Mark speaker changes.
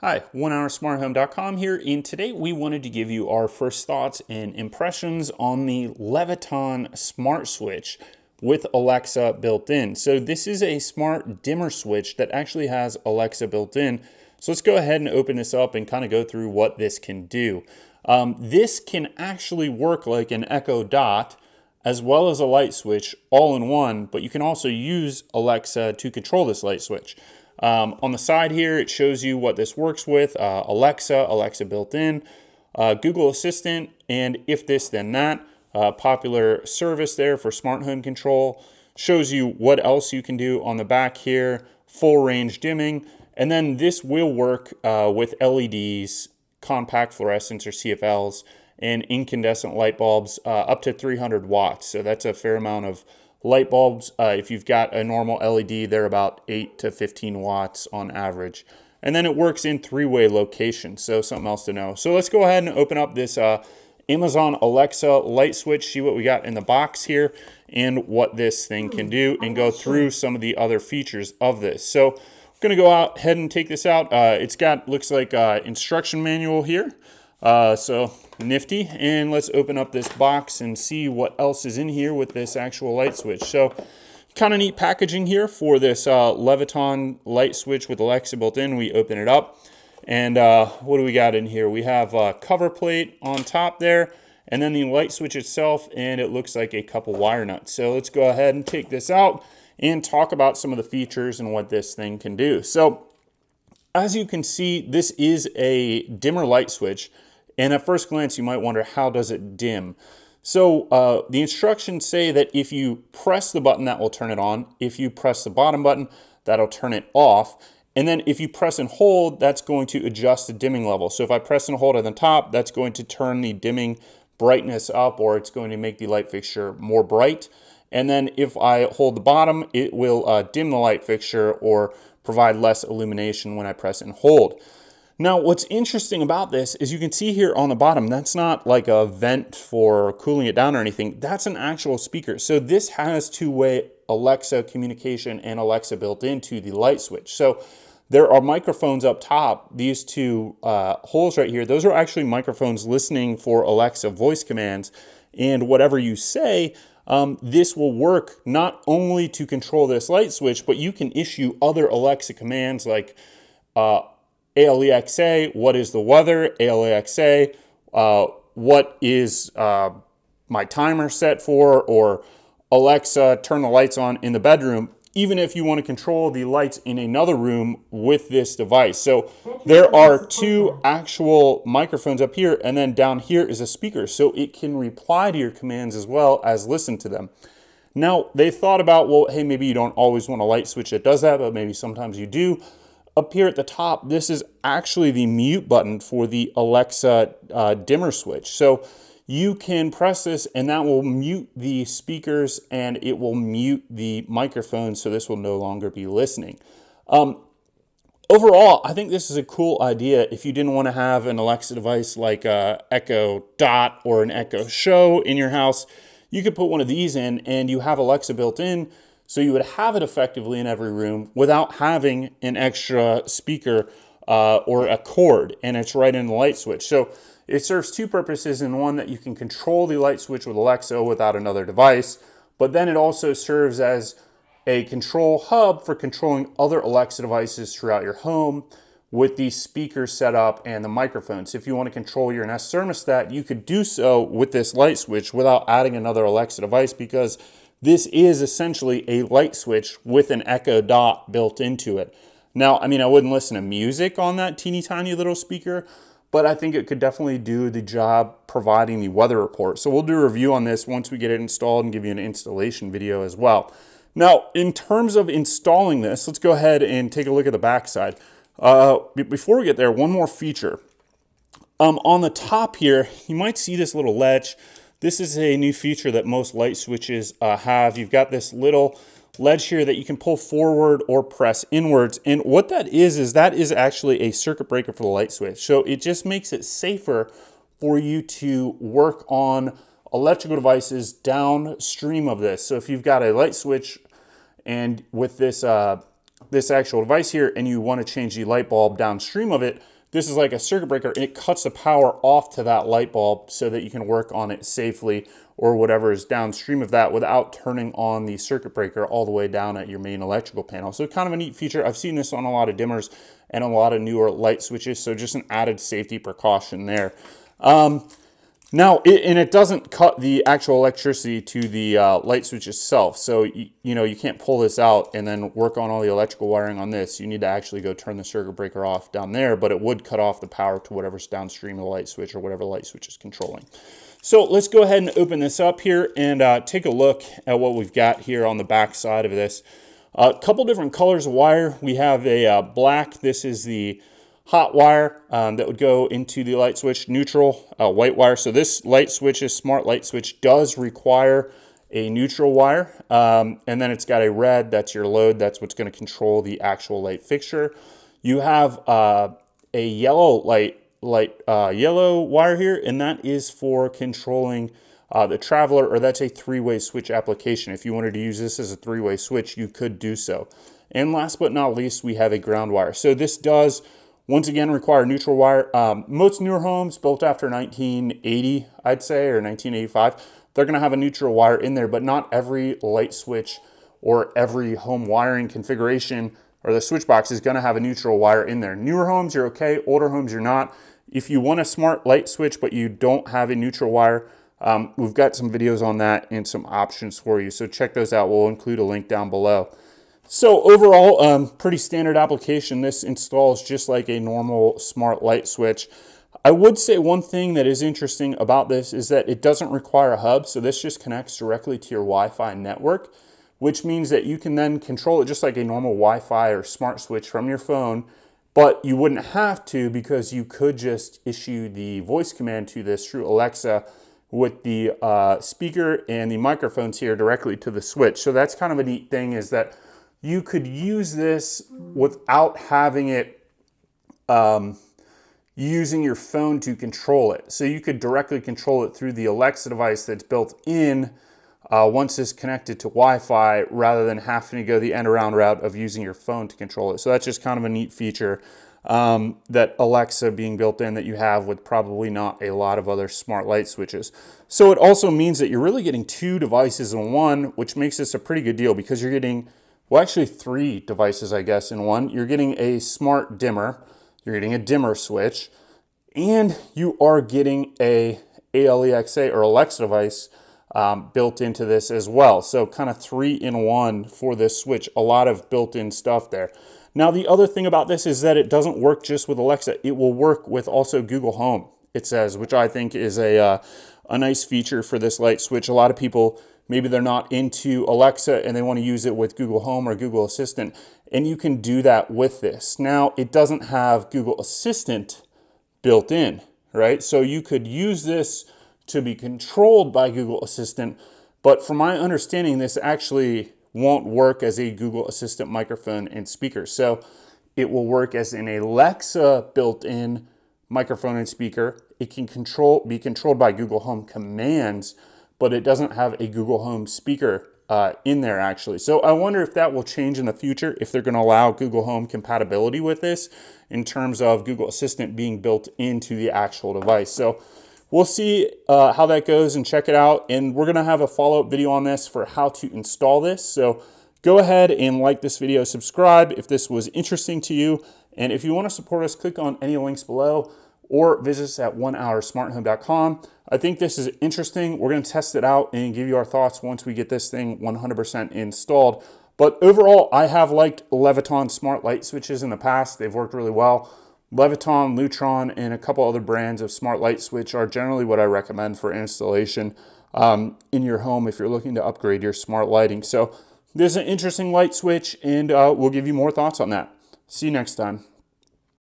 Speaker 1: Hi, onehoursmarthome.com here, and today we wanted to give you our first thoughts and impressions on the Leviton smart switch with Alexa built in. So this is a smart dimmer switch that actually has Alexa built in. So let's go ahead and open this up and kind of go through what this can do. This can actually work like an Echo Dot as well as a light switch all in one, but you can also use Alexa to control this light switch. On the side here, it shows you what this works with, Alexa built in, Google Assistant, and if this then that, popular service there for smart home control. Shows you what else you can do on the back here, full range dimming, and then this will work with LEDs, compact fluorescents or CFLs, and incandescent light bulbs up to 300 watts. So that's a fair amount of light bulbs. If you've got a normal LED, they're about 8 to 15 watts on average. And then it works in three-way locations, so something else to know. So let's go ahead and open up this Amazon Alexa light switch, see what we got in the box here and what this thing can do, and go through some of the other features of this. So I'm going to go ahead and take this out. It's got, looks like instruction manual here. So nifty, and let's open up this box and see what else is in here with this actual light switch. So kind of neat packaging here for this Leviton light switch with Alexa built in. We open it up, and what do we got in here? We have a cover plate on top there, and then the light switch itself, and it looks like a couple wire nuts. So let's go ahead and take this out and talk about some of the features and what this thing can do. So as you can see, this is a dimmer light switch. And at first glance, you might wonder, how does it dim? So the instructions say that if you press the button, that will turn it on. If you press the bottom button, that'll turn it off. And then if you press and hold, that's going to adjust the dimming level. So if I press and hold at the top, that's going to turn the dimming brightness up, or it's going to make the light fixture more bright. And then if I hold the bottom, it will dim the light fixture or provide less illumination when I press and hold. Now, what's interesting about this is you can see here on the bottom, that's not like a vent for cooling it down or anything. That's an actual speaker. So this has two-way Alexa communication and Alexa built into the light switch. So there are microphones up top. These two holes right here, those are actually microphones listening for Alexa voice commands. And whatever you say, this will work not only to control this light switch, but you can issue other Alexa commands like ALEXA, what is the weather? ALEXA, what is my timer set for? Or Alexa, turn the lights on in the bedroom, even if you want to control the lights in another room with this device. So there are two actual microphones up here, and then down here is a speaker. So it can reply to your commands as well as listen to them. Now, they thought about, well, hey, maybe you don't always want a light switch that does that, but maybe sometimes you do. Up here at the top, this is actually the mute button for the Alexa dimmer switch. So you can press this and that will mute the speakers and it will mute the microphone, so this will no longer be listening. Overall, I think this is a cool idea if you didn't want to have an Alexa device like a Echo Dot or an Echo Show in your house. You could put one of these in and you have Alexa built in. So you would have it effectively in every room without having an extra speaker or a cord, and it's right in the light switch. So it serves two purposes. In one, that you can control the light switch with Alexa without another device, but then it also serves as a control hub for controlling other Alexa devices throughout your home with the speakers set up and the microphones. If you want to control your Nest thermostat, you could do so with this light switch without adding another Alexa device, because this is essentially a light switch with an Echo Dot built into it. Now, I mean, I wouldn't listen to music on that teeny tiny little speaker, but I think it could definitely do the job providing the weather report. So we'll do a review on this once we get it installed and give you an installation video as well. Now, in terms of installing this, let's go ahead and take a look at the back side. Before we get there, one more feature. On the top here, you might see this little ledge. This is a new feature that most light switches have. You've got this little ledge here that you can pull forward or press inwards. And what that is actually a circuit breaker for the light switch. So it just makes it safer for you to work on electrical devices downstream of this. So if you've got a light switch and with this this actual device here and you want to change the light bulb downstream of it, this is like a circuit breaker, and it cuts the power off to that light bulb so that you can work on it safely or whatever is downstream of that without turning on the circuit breaker all the way down at your main electrical panel. So kind of a neat feature. I've seen this on a lot of dimmers and a lot of newer light switches, so just an added safety precaution there. Now, it doesn't cut the actual electricity to the light switch itself. So, you can't pull this out and then work on all the electrical wiring on this. You need to actually go turn the circuit breaker off down there, but it would cut off the power to whatever's downstream of the light switch or whatever light switch is controlling. So let's go ahead and open this up here and take a look at what we've got here on the back side of this. A couple different colors of wire. We have a black. This is the hot wire that would go into the light switch. Neutral, white wire. So this light switch, this smart light switch, does require a neutral wire. And then it's got a red, that's your load. That's what's going to control the actual light fixture. You have a yellow yellow wire here, and that is for controlling the traveler, or that's a three-way switch application. If you wanted to use this as a three-way switch, you could do so. And last but not least, we have a ground wire. So this does, once again, require neutral wire. Most newer homes built after 1980, I'd say, or 1985, they're going to have a neutral wire in there, but not every light switch or every home wiring configuration or the switch box is going to have a neutral wire in there. Newer homes, you're okay. Older homes, you're not. If you want a smart light switch, but you don't have a neutral wire, we've got some videos on that and some options for you. So check those out. We'll include a link down below. So overall, pretty standard application. This installs just like a normal smart light switch. I would say one thing that is interesting about this is that it doesn't require a hub. So this just connects directly to your Wi-Fi network, which means that you can then control it just like a normal Wi-Fi or smart switch from your phone, but you wouldn't have to because you could just issue the voice command to this through Alexa with the speaker and the microphones here directly to the switch. So that's kind of a neat thing, is that you could use this without having it using your phone to control it. So you could directly control it through the Alexa device that's built in once it's connected to Wi-Fi, rather than having to go the end around route of using your phone to control it. So that's just kind of a neat feature that Alexa being built in that you have with probably not a lot of other smart light switches. So it also means that you're really getting two devices in one, which makes this a pretty good deal, because you're getting, well, actually three devices, I guess, in one. You're getting a smart dimmer, you're getting a dimmer switch, and you are getting a ALEXA or Alexa device built into this as well. So kind of 3-in-1 for this switch. A lot of built-in stuff there. Now, the other thing about this is that it doesn't work just with Alexa. It will work with also Google Home, it says, which I think is a nice feature for this light switch. A lot of people, maybe they're not into Alexa and they want to use it with Google Home or Google Assistant, and you can do that with this. Now, it doesn't have Google Assistant built in, right? So you could use this to be controlled by Google Assistant, but from my understanding, this actually won't work as a Google Assistant microphone and speaker. So it will work as an Alexa built-in microphone and speaker. It can be controlled by Google Home commands, but it doesn't have a Google Home speaker in there actually. So I wonder if that will change in the future, if they're going to allow Google Home compatibility with this in terms of Google Assistant being built into the actual device. So we'll see how that goes and check it out. And we're going to have a follow-up video on this for how to install this. So go ahead and like this video, subscribe if this was interesting to you. And if you want to support us, click on any links below or visit us at onehoursmarthome.com. I think this is interesting. We're going to test it out and give you our thoughts once we get this thing 100% installed. But overall, I have liked Leviton smart light switches in the past. They've worked really well. Leviton, Lutron, and a couple other brands of smart light switch are generally what I recommend for installation in your home if you're looking to upgrade your smart lighting. So this is an interesting light switch, and we'll give you more thoughts on that. See you next time.